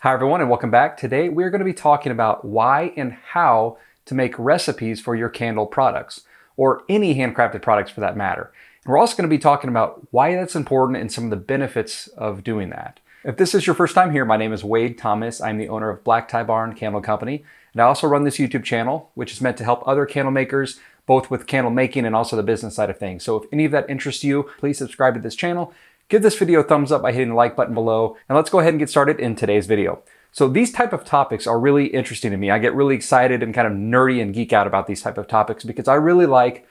Hi everyone and welcome back. Today we're going to be talking about why and how to make recipes for your candle products, or any handcrafted products for that matter. And we're also going to be talking about why that's important and some of the benefits of doing that. If this is your first time here, my name is Wade Thomas. I'm the owner of Black Tie Barn Candle Company, and I also run this YouTube channel, which is meant to help other candle makers, both with candle making and also the business side of things. So if any of that interests you, please subscribe to this channel. Give this video a thumbs up by hitting the like button below, and let's go ahead and get started in today's video. So these type of topics are really interesting to me. I get really excited and kind of nerdy and geek out about these type of topics because I really like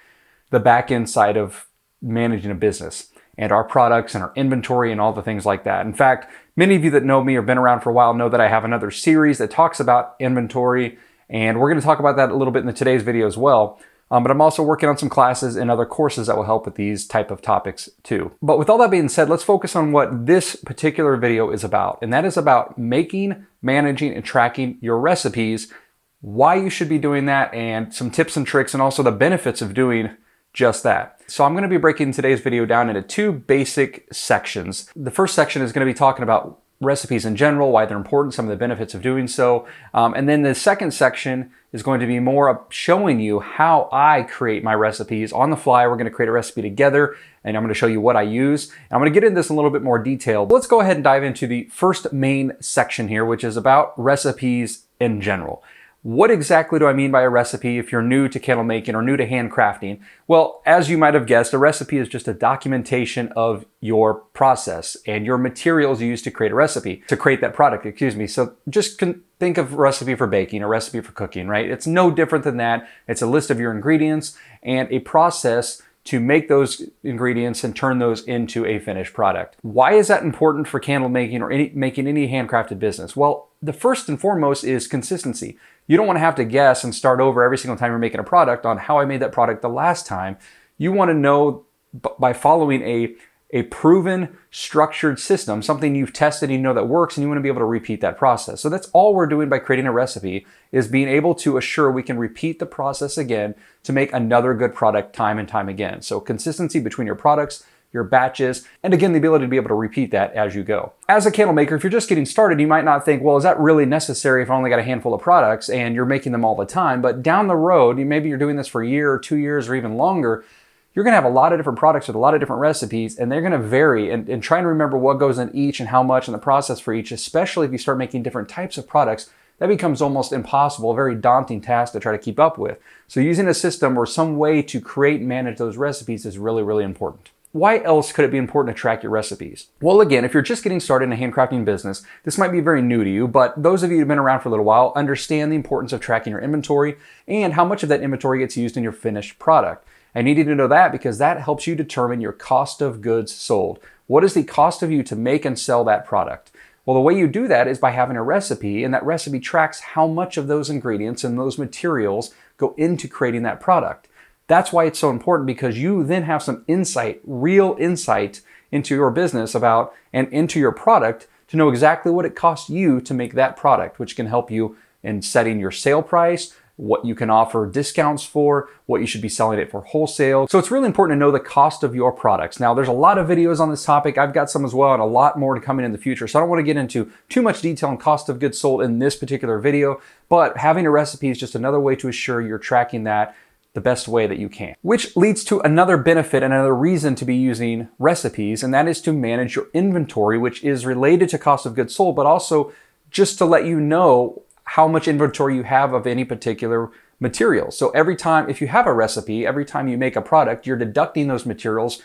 the back end side of managing a business and our products and our inventory and all the things like that. In fact, many of you that know me or been around for a while know that I have another series that talks about inventory, and we're going to talk about that a little bit in today's video as well. But I'm also working on some classes and other courses that will help with these type of topics too. But with all that being said, let's focus on what this particular video is about. And that is about making, managing, and tracking your recipes, why you should be doing that, and some tips and tricks, and also the benefits of doing just that. So I'm going to be breaking today's video down into two basic sections. The first section is going to be talking about recipes in general, why they're important, some of the benefits of doing so. And then the second section is going to be more showing you how I create my recipes on the fly. We're going to create a recipe together, and I'm going to show you what I use. And I'm going to get into this in a little bit more detail. But let's go ahead and dive into the first main section here, which is about recipes in general. What exactly do I mean by a recipe if you're new to candle making or new to handcrafting? Well, as you might have guessed, a recipe is just a documentation of your process and your materials you use to create a recipe, to create that product, So just think of a recipe for baking, a recipe for cooking, right? It's no different than that. It's a list of your ingredients and a process to make those ingredients and turn those into a finished product. Why is that important for candle making or making any handcrafted business? Well, the first and foremost is consistency. You don't want to have to guess and start over every single time you're making a product on how I made that product the last time. You want to know by following a proven, structured system, something you've tested and you know that works, and you want to be able to repeat that process. So that's all we're doing by creating a recipe, is being able to assure we can repeat the process again to make another good product time and time again. So consistency between your products, your batches, and again, the ability to be able to repeat that as you go. As a candle maker, if you're just getting started, you might not think, well, is that really necessary if I only got a handful of products and you're making them all the time? But down the road, maybe you're doing this for a year or 2 years or even longer, you're going to have a lot of different products with a lot of different recipes, and they're going to vary. And trying to remember what goes in each and how much in the process for each, especially if you start making different types of products, that becomes almost impossible, a very daunting task to try to keep up with. So using a system or some way to create and manage those recipes is really, really important. Why else could it be important to track your recipes? Well, again, if you're just getting started in a handcrafting business, this might be very new to you, but those of you who've been around for a little while understand the importance of tracking your inventory and how much of that inventory gets used in your finished product. I need you to know that because that helps you determine your cost of goods sold. What is the cost of you to make and sell that product? Well, the way you do that is by having a recipe, and that recipe tracks how much of those ingredients and those materials go into creating that product. That's why it's so important, because you then have some insight, real insight into your business about and into your product to know exactly what it costs you to make that product, which can help you in setting your sale price, what you can offer discounts for, what you should be selling it for wholesale. So it's really important to know the cost of your products. Now, there's a lot of videos on this topic. I've got some as well, and a lot more to come in the future. So I don't want to get into too much detail on cost of goods sold in this particular video, but having a recipe is just another way to assure you're tracking that the best way that you can. Which leads to another benefit and another reason to be using recipes, and that is to manage your inventory, which is related to cost of goods sold, but also just to let you know how much inventory you have of any particular material. So every time, if you have a recipe, every time you make a product, you're deducting those materials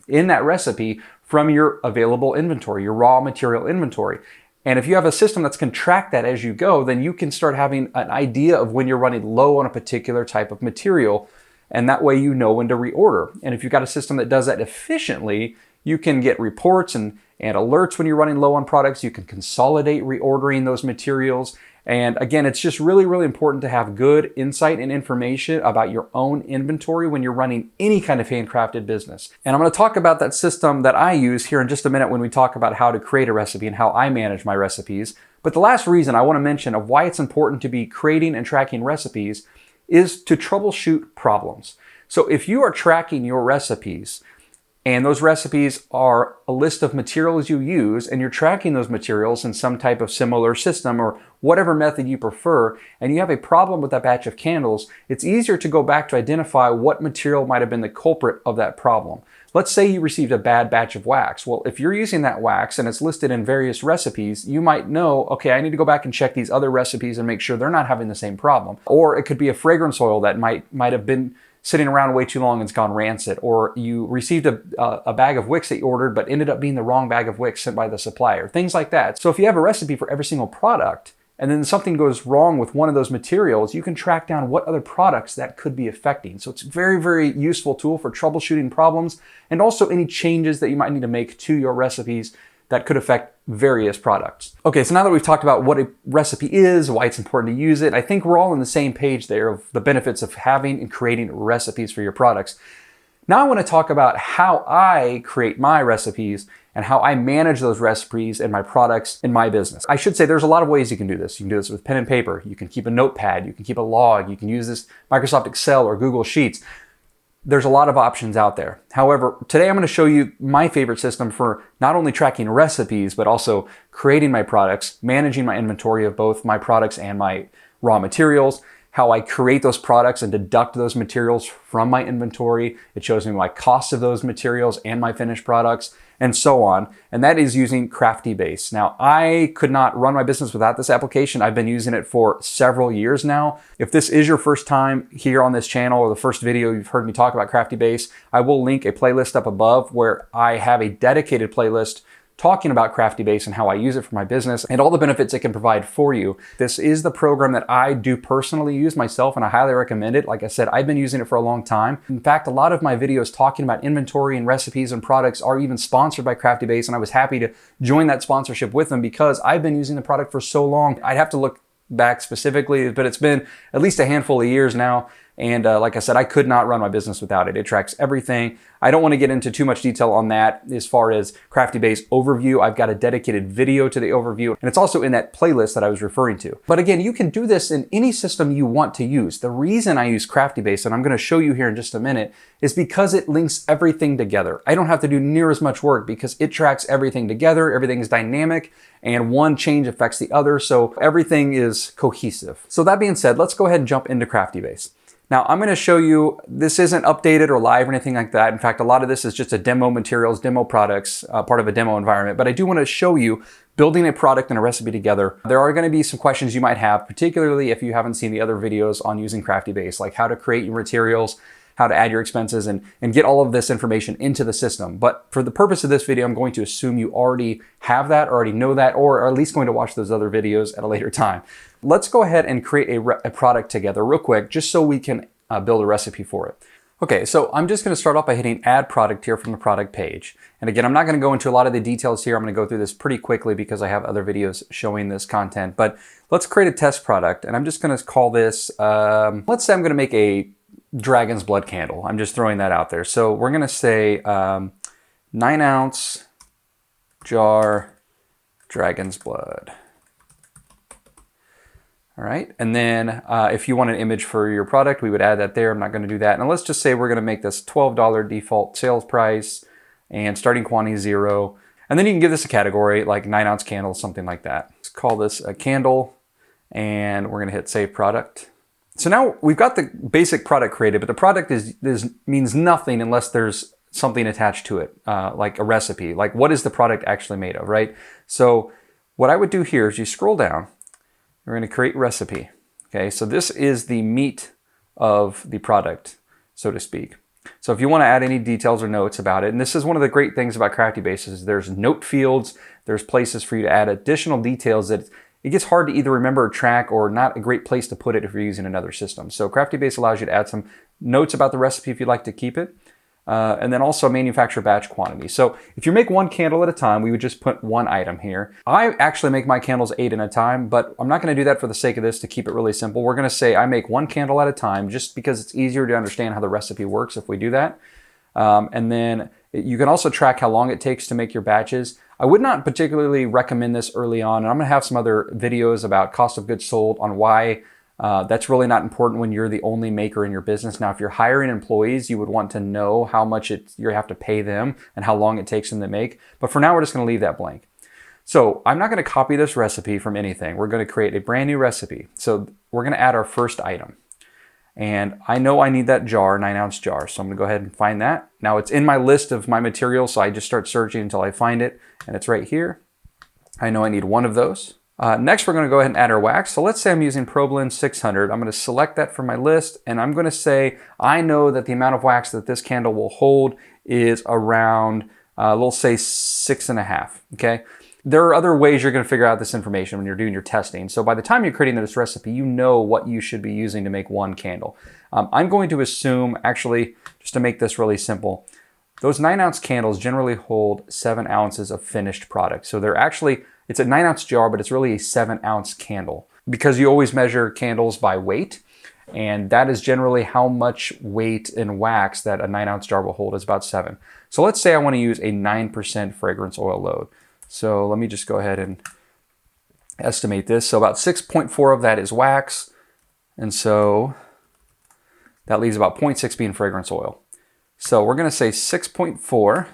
in that recipe from your available inventory, your raw material inventory. And if you have a system that's can track that as you go, then you can start having an idea of when you're running low on a particular type of material. And that way you know when to reorder. And if you've got a system that does that efficiently, you can get reports and alerts when you're running low on products. You can consolidate reordering those materials. And again, it's just really, really important to have good insight and information about your own inventory when you're running any kind of handcrafted business. And I'm going to talk about that system that I use here in just a minute when we talk about how to create a recipe and how I manage my recipes. But the last reason I want to mention of why it's important to be creating and tracking recipes is to troubleshoot problems. So if you are tracking your recipes And those recipes are a list of materials you use, and you're tracking those materials in some type of similar system or whatever method you prefer, and you have a problem with that batch of candles, it's easier to go back to identify what material might have been the culprit of that problem. Let's say you received a bad batch of wax. Well, if you're using that wax and it's listed in various recipes, you might know, okay, I need to go back and check these other recipes and make sure they're not having the same problem. Or it could be a fragrance oil that might have been sitting around way too long and it's gone rancid, or you received a bag of wicks that you ordered but ended up being the wrong bag of wicks sent by the supplier, things like that. So if you have a recipe for every single product and then something goes wrong with one of those materials, you can track down what other products that could be affecting. So it's a very, very useful tool for troubleshooting problems and also any changes that you might need to make to your recipes that could affect various products. Okay, so now that we've talked about what a recipe is, why it's important to use it, I think we're all on the same page there of the benefits of having and creating recipes for your products. Now I want to talk about how I create my recipes and how I manage those recipes and my products in my business. I should say there's a lot of ways you can do this. You can do this with pen and paper. You can keep a notepad. You can keep a log. You can use this Microsoft Excel or Google Sheets. There's a lot of options out there. However, today I'm going to show you my favorite system for not only tracking recipes, but also creating my products, managing my inventory of both my products and my raw materials, how I create those products and deduct those materials from my inventory. It shows me my cost of those materials and my finished products, and so on. And that is using Craftybase. Now, I could not run my business without this application. I've been using it for several years now. If this is your first time here on this channel or the first video you've heard me talk about Craftybase, I will link a playlist up above where I have a dedicated playlist talking about Craftybase and how I use it for my business and all the benefits it can provide for you. This is the program that I do personally use myself, and I highly recommend it. Like I said, I've been using it for a long time. In fact, a lot of my videos talking about inventory and recipes and products are even sponsored by Craftybase, and I was happy to join that sponsorship with them because I've been using the product for so long. I'd have to look back specifically, but it's been at least a handful of years now. And like I said, I could not run my business without it. It tracks everything. I don't want to get into too much detail on that as far as Craftybase overview. I've got a dedicated video to the overview, and it's also in that playlist that I was referring to. But again, you can do this in any system you want to use. The reason I use Craftybase, and I'm going to show you here in just a minute, is because it links everything together. I don't have to do near as much work because it tracks everything together. Everything is dynamic, and one change affects the other, so everything is cohesive. So that being said, let's go ahead and jump into Craftybase. Now, I'm going to show you, this isn't updated or live or anything like that. In fact, a lot of this is just a demo materials, demo products, part of a demo environment. But I do want to show you building a product and a recipe together. There are going to be some questions you might have, particularly if you haven't seen the other videos on using Craftybase, like how to create your materials, how to add your expenses, and get all of this information into the system. But for the purpose of this video, I'm going to assume you already have that, already know that, or are at least going to watch those other videos at a later time. Let's go ahead and create a product together real quick, just so we can build a recipe for it. Okay, so I'm just going to start off by hitting add product here from the product page. And again, I'm not going to go into a lot of the details here. I'm going to go through this pretty quickly because I have other videos showing this content. But let's create a test product, and I'm just going to call this, let's say I'm going to make a dragon's blood candle. I'm just throwing that out there. So we're going to say 9-ounce jar dragon's blood. All right, and then if you want an image for your product, we would add that there. I'm not going to do that. And let's just say we're going to make this $12 default sales price and starting quantity 0. And then you can give this a category like 9-ounce candle, something like that. Let's call this a candle, and we're going to hit save product. So now we've got the basic product created, but the product means nothing unless there's something attached to it, like a recipe. Like, what is the product actually made of, right? So what I would do here is you scroll down. We're going to create recipe. Okay, so this is the meat of the product, so to speak. So if you want to add any details or notes about it, and this is one of the great things about Craftybase is there's note fields, there's places for you to add additional details that it gets hard to either remember or track, or not a great place to put it if you're using another system. So Craftybase allows you to add some notes about the recipe if you'd like to keep it. And then also manufacture batch quantity. So if you make one candle at a time, we would just put one item here. I actually make my candles 8 at a time, but I'm not going to do that for the sake of this to keep it really simple. We're going to say I make one candle at a time just because it's easier to understand how the recipe works if we do that. And then you can also track how long it takes to make your batches. I would not particularly recommend this early on, and I'm going to have some other videos about cost of goods sold on why That's really not important when you're the only maker in your business. Now, if you're hiring employees, you would want to know how much you have to pay them and how long it takes them to make. But for now, we're just going to leave that blank. So I'm not going to copy this recipe from anything. We're going to create a brand new recipe. So we're going to add our first item. And I know I need that jar, 9-ounce jar. So I'm going to go ahead and find that. Now it's in my list of my materials, so I just start searching until I find it. And it's right here. I know I need one of those. Next, we're going to go ahead and add our wax. So let's say I'm using ProBlend 600. I'm going to select that from my list, and I'm going to say I know that the amount of wax that this candle will hold is around, we'll say 6.5. Okay. There are other ways you're going to figure out this information when you're doing your testing. So by the time you're creating this recipe, you know what you should be using to make one candle. I'm going to assume, actually, just to make this really simple, those 9-ounce candles generally hold 7 ounces of finished product. So they're actually, it's a 9-ounce jar, but it's really a 7-ounce candle, because you always measure candles by weight. And that is generally how much weight in wax that a 9-ounce jar will hold, is about 7. So let's say I want to use a 9% fragrance oil load. So let me just go ahead and estimate this. So about 6.4 of that is wax. And so that leaves about 0.6 being fragrance oil. So we're going to say 6.4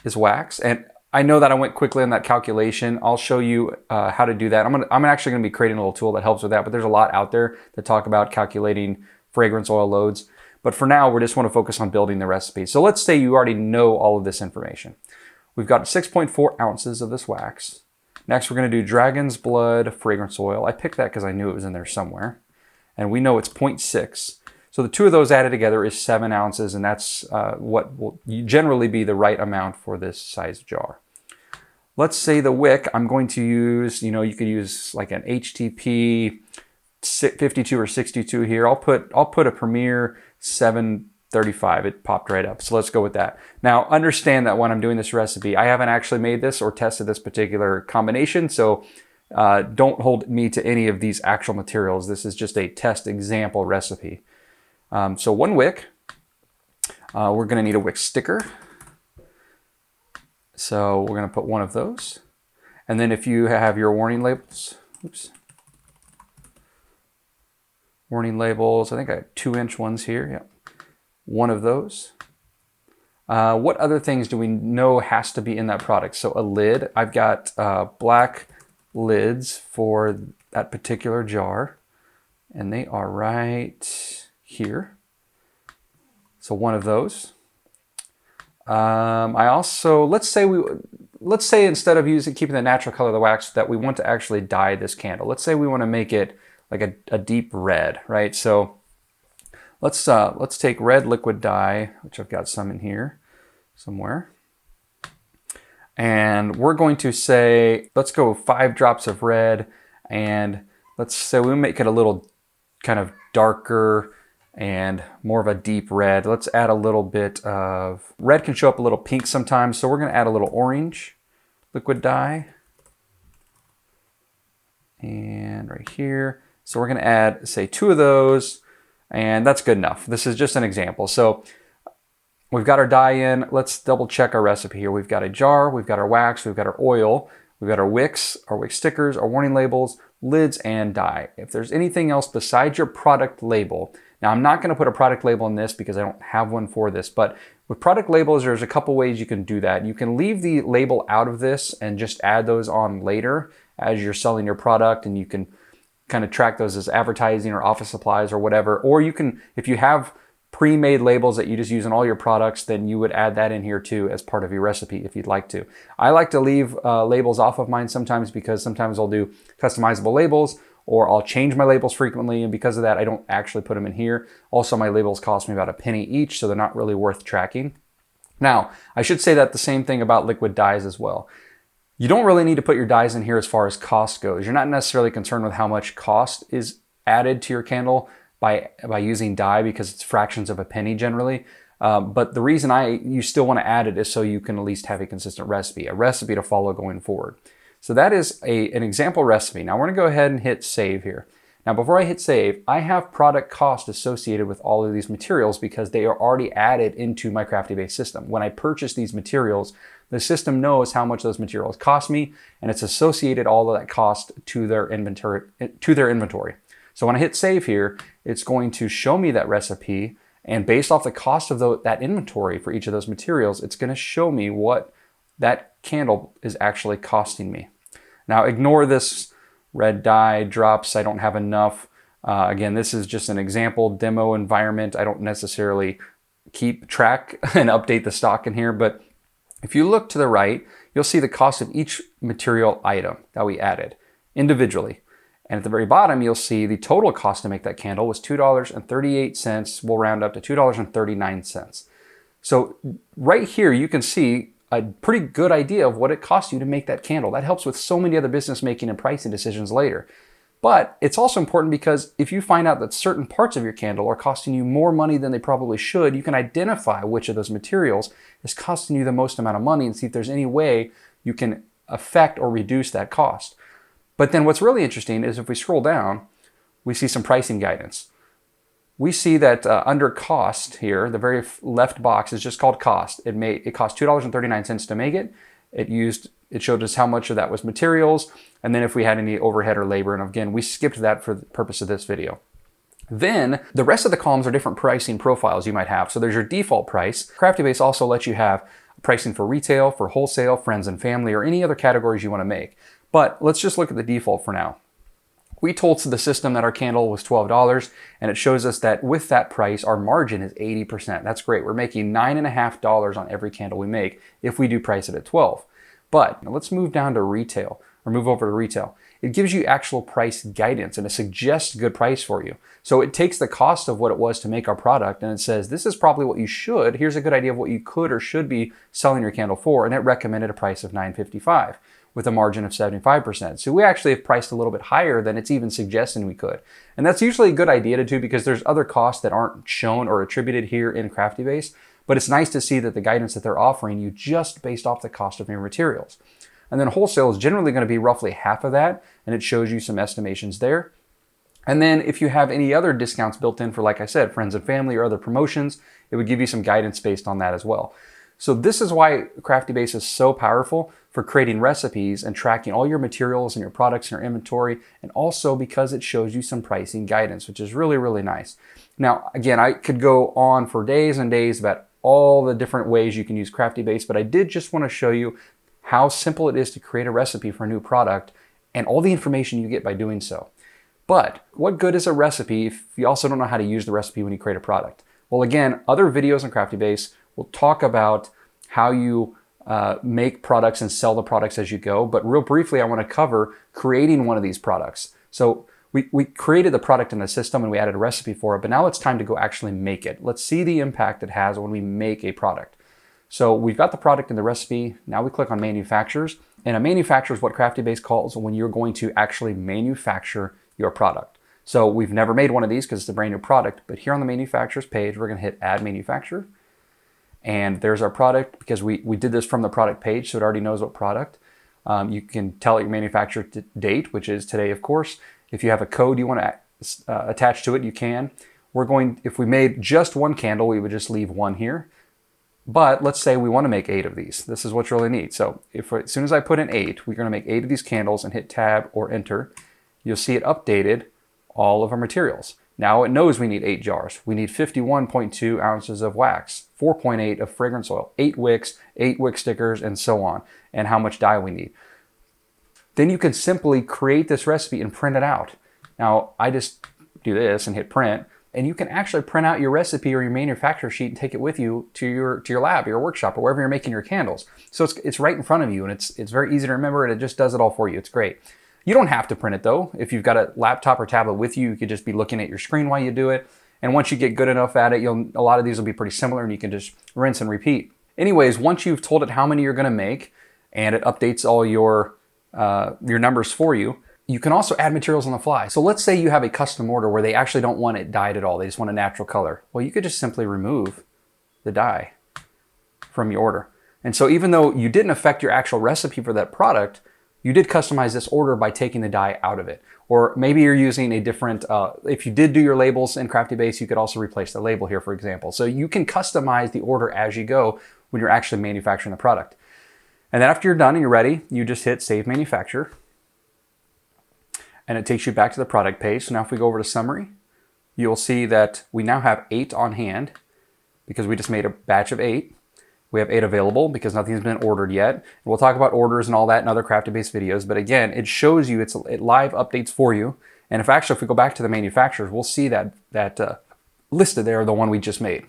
is wax. And I know that I went quickly on that calculation. I'll show you how to do that. I'm actually going to be creating a little tool that helps with that, but there's a lot out there that talk about calculating fragrance oil loads. But for now, we just want to focus on building the recipe. So let's say you already know all of this information. We've got 6.4 ounces of this wax. Next, we're going to do Dragon's Blood fragrance oil. I picked that because I knew it was in there somewhere. And we know it's 0.6. So the two of those added together is 7 ounces, and that's what will generally be the right amount for this size jar. Let's say the wick, I'm going to use, you could use like an HTP 52 or 62 here. I'll put a Premier 735. It popped right up. So let's go with that. Now understand that when I'm doing this recipe, I haven't actually made this or tested this particular combination. So don't hold me to any of these actual materials. This is just a test example recipe. So one wick, we're going to need a wick sticker. So we're going to put one of those. And then if you have your warning labels, warning labels, I think I have 2-inch ones here. Yep. One of those. What other things do we know has to be in that product? So a lid. I've got black lids for that particular jar, and they are right here. So one of those. I also, let's say instead of keeping the natural color of the wax, that we want to actually dye this candle. Let's say we want to make it like a deep red, right? So let's take red liquid dye, which I've got some in here somewhere. And we're going to say, let's go 5 drops of red, and let's say we make it a little kind of darker and more of a deep red. Let's add a little bit of, red can show up a little pink sometimes, so we're going to add a little orange liquid dye. And right here. So we're going to add, say, 2 of those, and that's good enough. This is just an example. So we've got our dye in. Let's double check our recipe here. We've got a jar, we've got our wax, we've got our oil, we've got our wicks, our wick stickers, our warning labels, lids, and dye. If there's anything else besides your product label, now I'm not going to put a product label in this because I don't have one for this, but with product labels, there's a couple ways you can do that. You can leave the label out of this and just add those on later as you're selling your product, and you can kind of track those as advertising or office supplies or whatever. Or you can, if you have pre-made labels that you just use in all your products, then you would add that in here too as part of your recipe if you'd like to. I like to leave labels off of mine sometimes because sometimes I'll do customizable labels, or I'll change my labels frequently, and because of that, I don't actually put them in here. Also, my labels cost me about $0.01 each, so they're not really worth tracking. Now, I should say that the same thing about liquid dyes as well. You don't really need to put your dyes in here as far as cost goes. You're not necessarily concerned with how much cost is added to your candle by using dye, because it's fractions of a penny generally. But the reason you still want to add it is so you can at least have a consistent recipe, a recipe to follow going forward. So that is an example recipe. Now we're going to go ahead and hit save here. Now before I hit save, I have product cost associated with all of these materials because they are already added into my Craftybase system. When I purchase these materials, the system knows how much those materials cost me, and it's associated all of that cost to their inventory. So when I hit save here, it's going to show me that recipe, and based off the cost of that inventory for each of those materials, it's going to show me what that candle is actually costing me. Now ignore this red dye drops. I don't have enough. Again, this is just an example demo environment. I don't necessarily keep track and update the stock in here, but if you look to the right, you'll see the cost of each material item that we added individually. And at the very bottom, you'll see the total cost to make that candle was $2.38. We'll round up to $2.39. So right here, you can see a pretty good idea of what it costs you to make that candle. That helps with so many other business making and pricing decisions later. But it's also important because if you find out that certain parts of your candle are costing you more money than they probably should, you can identify which of those materials is costing you the most amount of money and see if there's any way you can affect or reduce that cost. But then what's really interesting is if we scroll down, we see some pricing guidance. We see that under cost here, the very left box is just called cost. It cost $2.39 to make it. It showed us how much of that was materials, and then if we had any overhead or labor, and again, we skipped that for the purpose of this video. Then the rest of the columns are different pricing profiles you might have. So there's your default price. Craftybase also lets you have pricing for retail, for wholesale, friends and family, or any other categories you want to make. But let's just look at the default for now. We told the system that our candle was $12, and it shows us that with that price, our margin is 80%. That's great. We're making $9.50 on every candle we make if we do price it at $12. But now let's move down to retail, or move over to retail. It gives you actual price guidance, and it suggests a good price for you. So it takes the cost of what it was to make our product, and it says, this is probably what you should. Here's a good idea of what you could or should be selling your candle for, and it recommended a price of $9.55. With a margin of 75%. So we actually have priced a little bit higher than it's even suggesting we could. And that's usually a good idea to do because there's other costs that aren't shown or attributed here in Craftybase, but it's nice to see that the guidance that they're offering you just based off the cost of your materials. And then wholesale is generally going to be roughly half of that, and it shows you some estimations there. And then if you have any other discounts built in for, like I said, friends and family or other promotions, it would give you some guidance based on that as well. So this is why Craftybase is so powerful for creating recipes and tracking all your materials and your products and your inventory, and also because it shows you some pricing guidance, which is really, really nice. Now, again, I could go on for days and days about all the different ways you can use Craftybase, but I did just want to show you how simple it is to create a recipe for a new product and all the information you get by doing so. But what good is a recipe if you also don't know how to use the recipe when you create a product? Well, again, other videos on Craftybase will talk about how you make products and sell the products as you go. But real briefly, I want to cover creating one of these products. So we created the product in the system and we added a recipe for it, but now it's time to go actually make it. Let's see the impact it has when we make a product. So we've got the product in the recipe. Now we click on manufacturers, and a manufacturer is what Craftybase calls when you're going to actually manufacture your product. So we've never made one of these because it's a brand new product, but here on the manufacturers page, we're going to hit add manufacturer. And there's our product because we did this from the product page, so it already knows what product. You can tell it your manufacturer date, which is today, of course. If you have a code you want to attach to it, you can. If we made just one candle, we would just leave one here. But let's say we want to make 8 of these. This is what's really neat. So as soon as I put in 8, we're going to make 8 of these candles and hit tab or enter. You'll see it updated all of our materials. Now it knows we need 8 jars. We need 51.2 ounces of wax, 4.8 of fragrance oil, 8 wicks, 8 wick stickers, and so on, and how much dye we need. Then you can simply create this recipe and print it out. Now I just do this and hit print, and you can actually print out your recipe or your manufacturer sheet and take it with you to your lab, your workshop, or wherever you're making your candles. So it's right in front of you, and it's very easy to remember, and it just does it all for you. It's great. You don't have to print it though. If you've got a laptop or tablet with you, you could just be looking at your screen while you do it. And once you get good enough at it, a lot of these will be pretty similar and you can just rinse and repeat. Anyways, once you've told it how many you're gonna make and it updates all your numbers for you, you can also add materials on the fly. So let's say you have a custom order where they actually don't want it dyed at all. They just want a natural color. Well, you could just simply remove the dye from your order. And so even though you didn't affect your actual recipe for that product, you did customize this order by taking the dye out of it. Or maybe you're using a different, if you did do your labels in Craftybase, you could also replace the label here, for example. So you can customize the order as you go when you're actually manufacturing the product. And then after you're done and you're ready, you just hit Save Manufacture. and it takes you back to the product page. So now if we go over to summary, you'll see that we now have 8 on hand because we just made a batch of 8. We have 8 available because nothing's been ordered yet. We'll talk about orders and all that in other Craftybase videos, but again, it shows you it live updates for you. And if we go back to the manufacturers, we'll see that listed there, the one we just made.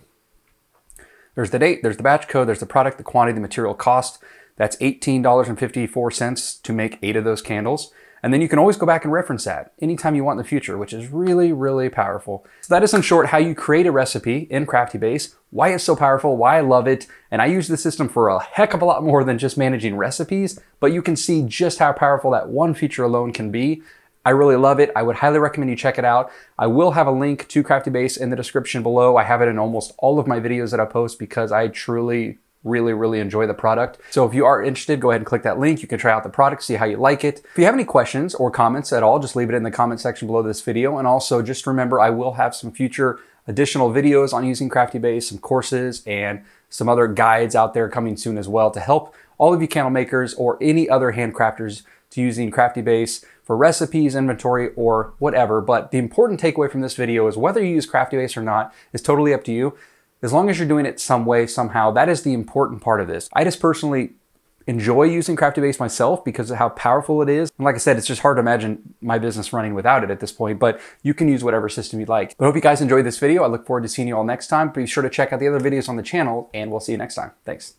There's the date, there's the batch code, there's the product, the quantity, the material cost. That's $18.54 to make 8 of those candles. And then you can always go back and reference that anytime you want in the future, which is really, really powerful. So that is in short how you create a recipe in Craftybase, why it's so powerful, why I love it. And I use the system for a heck of a lot more than just managing recipes, but you can see just how powerful that one feature alone can be. I really love it. I would highly recommend you check it out. I will have a link to Craftybase in the description below. I have it in almost all of my videos that I post because I truly really enjoy the product. So if you are interested, go ahead and click that link. You can try out the product, see how you like it. If you have any questions or comments at all, just leave it in the comment section below this video. And also just remember, I will have some future additional videos on using Craftybase, some courses and some other guides out there coming soon as well to help all of you candle makers or any other handcrafters to using Craftybase for recipes, inventory, or whatever. But the important takeaway from this video is whether you use Craftybase or not is totally up to you. As long as you're doing it some way, somehow, that is the important part of this. I just personally enjoy using Craftybase myself because of how powerful it is. And like I said, it's just hard to imagine my business running without it at this point, but you can use whatever system you'd like. But I hope you guys enjoyed this video. I look forward to seeing you all next time. Be sure to check out the other videos on the channel, and we'll see you next time. Thanks.